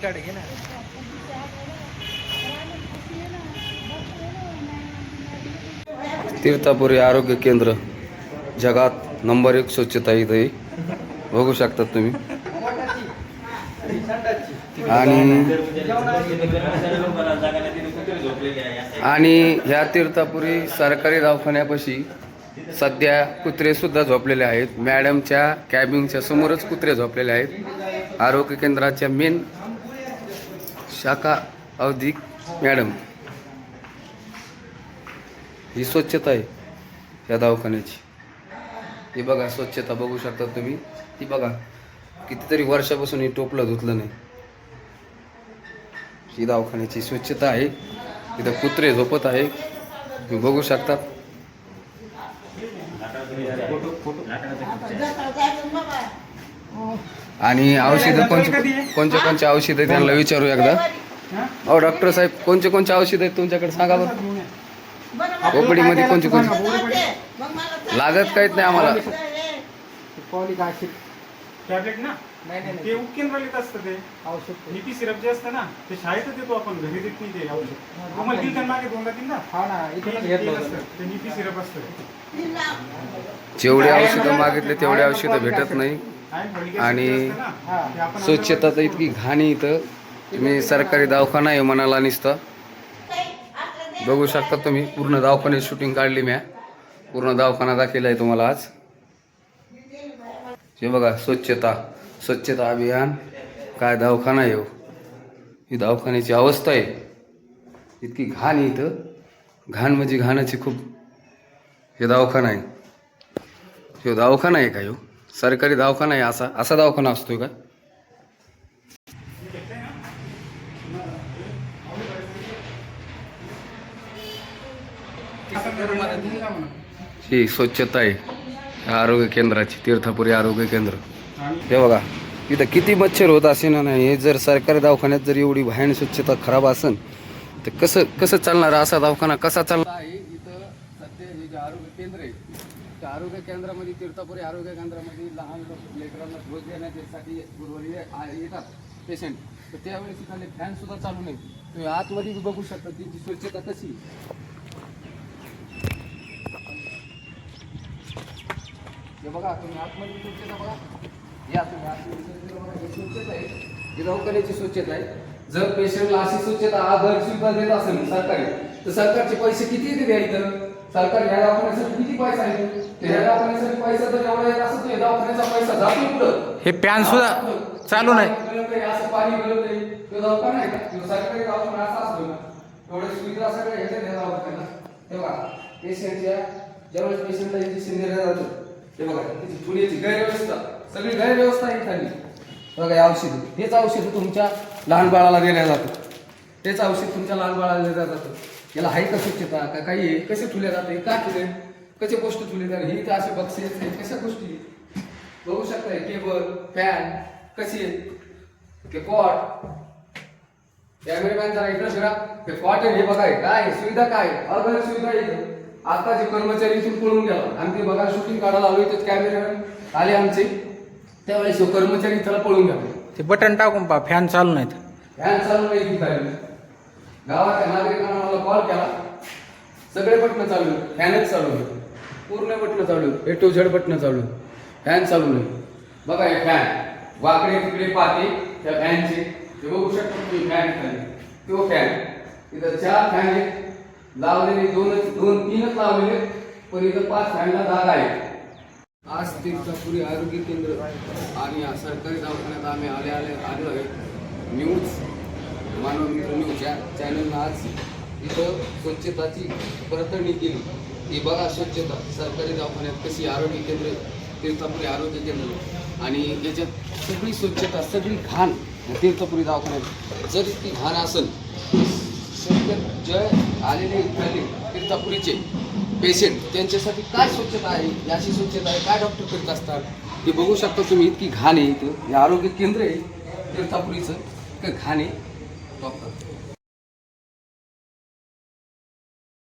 Card घे ना. तीर्थापुरी आरोग्य केंद्र जगात नंबर 1 स्वच्छता इथे बघू शकता तुम्ही. आणि ह्या तीर्थापुरी सरकारी दवाखान्यापाशी सध्या कुत्रे सुद्धा झोपलेले आहेत. मॅडमच्या कॅबिनच्या समोरच कुत्रे झोपलेले आहेत. आरोग्य केंद्राच्या मेन शाखा अधिक मॅडम. ही स्वच्छता आहे या दवाखान्याची. ही बघा स्वच्छता बघू शकता तुम्ही. ती बघा कितीतरी वर्षापासून हे टोपलं धुतलं नाही. ही दवाखान्याची स्वच्छता आहे. इथं कुत्रे झोपत आहे तुम्ही बघू शकता. आणि औषधं कोणचे औषध त्यांना विचारू एकदा. अहो डॉक्टर साहेब कोणचे औषध आहेत तुमच्याकडे सांगा बरं. ओपीडी मध्ये कोणचे लागत काहीच नाही आम्हाला. टॅबलेट ना ते उपकेंद्रात असतं ते औषध. नीपी सिरप जे असतं ना ते शाळेतच देतो आपण, घरी देत नाही ते औषध. आम्हाला दिल त्यांना मागे 2-3 ना. हा ना इथूनच घेतलं ते नीपी सिरप असतं. जेवढे औषधं मागितले तेवढे औषधं भेटत नाही. आणि स्वच्छता तर इतकी घाणी इथं. तुम्ही सरकारी दवाखाना आहे म्हणाला नुसतं. बघू शकता तुम्ही पूर्ण दवाखान्यात शूटिंग काढली म्या. पूर्ण दवाखाना दाखवला आहे तुम्हाला आज. हे बघा स्वच्छता अभियान. काय दवाखाना आहे हो. ही दवाखान्याची अवस्था आहे. इतकी घाण आहे इथं. घाण म्हणजे घाणाची खूप. हे दवाखाना आहे. हे दवाखाना आहे काय हो. सरकारी दवाखाना आहे. असा दवाखाना असतोय का. ही स्वच्छता आहे आरोग्य केंद्राची. तीर्थापुरी आरोग्य केंद्र. हे बघा इथं किती मच्छर होत असे ना. नाही हे जर सरकारी दवाखान्यात जर एवढी भयान स्वच्छता खराब असेल तर कसं चालणार. असा दवाखाना कसा चालणार आहे. इथं सध्या हे जे आरोग्य केंद्र आहे त्या आरोग्य केंद्रामध्ये तीर्थापुरी आरोग्य केंद्रामध्ये लहान लेकरांना डोस देण्यासाठी येतात पेशंट. तर त्यावेळेस इथले फॅन सुद्धा चालू नाही. तुम्ही आतमध्ये बघू शकता त्यांची स्वच्छता कशी. हे बघा तुम्ही आतमध्ये स्वच्छता बघा. या तुम्ही आतमध्ये स्वच्छता आहे. ही दवाखान्याची स्वच्छता आहे. जर पेशंटला अशी स्वच्छता आधार सुविधा देत असेल सरकारी तर सरकारचे पैसे किती येते द्या इथं. सरकार ह्या दवाखान्यासाठी किती पैसा आहे. ह्या दवाखान्यासाठी पैसा जर एवढा येत असेल तर दवाखान्याचा पैसा जातो कुठं. हे पॅन सुद्धा चालू नाही. असं पाणी गळत नाही. तो दवाखाना आहे का. सरकारी दवाखाना असा असतो ना. एवढ्या सुविधा सगळ्या ह्याच्या ह्या दवाखान्याला. तेव्हा पेशंटच्या ज्यावेळेस पेशंटला इंजेक्शन दिलं जातं ते बघा त्याची पुण्याची गैरव्यवस्था सगळी गैरव्यवस्था आहे खाली. बघा हे औषध. हेच औषध तुमच्या लहान बाळाला दिल्या जातं. तेच औषध तुमच्या लहान बाळाला दिलं जातं. याला आहे का स्वच्छता का काही आहे. कसे ठुले जाते का ठुले कसे गोष्ट ठुले जाते. ही तर असे बक्षीस कशा गोष्टी बघू शकताय. केबल फॅन कशी आहे. ते कॉट कॅमेरामॅन जरा इकडे फिरा. ते कॉट आहे हे बघा काय सुविधा काय अगदी सुविधा आहे. आता जे कर्मचारी इथून पळून गेला आणि ते बघा शूटिंग काढायला आलो इथे कॅमेरामॅन आले आमचे त्यावेळेस कर्मचारी त्याला पळून गेला. ते बटन टाकून पहा फॅन चालू नाहीत. फॅन चालू नाही. गावाच्या नागरिकांना मला कॉल केला. सगळे बटणं चालू आहेत. फॅनच चालू आहे. पूर्ण बटणं चालू आहेत. A to Z बटणं चालू आहेत. फॅन चालू नाही. बघा हे फॅन वाकडे तिकडे पाहते त्या फॅनचे. ते बघू शकतो तुम्ही फॅन खाली. तो फॅन इथं 4 फॅन आहेत लावलेले. 2-3च लावलेले पण इथं 5 फॅनला जागा आहे. आज तीर्थापुरी आरोग्य केंद्र आणि सरकारी दवाखान्यात आम्ही आलो आहे. न्यूज मानव मित्र न्यूज या चॅनलनं आज इथं स्वच्छताची पडताळणी केली. ही बघा स्वच्छता सरकारी दवाखान्यात कशी. आरोग्य केंद्र तीर्थापुरी आरोग्य केंद्र आणि याच्यात सगळी स्वच्छता सगळी घाण. तीर्थापुरी दवाखान्यात जर इतकी घाण असेल जे आलेले तीर्थापुरीचे पेशंट त्यांच्यासाठी काय स्वच्छता आहे. याची स्वच्छता आहे काय डॉक्टर करीत असतात हे बघू शकता तुम्ही. इतकी घाण आहे इथं. हे आरोग्य केंद्र आहे तीर्थापुरीचं. इतकं घाण आहे डॉक्टर.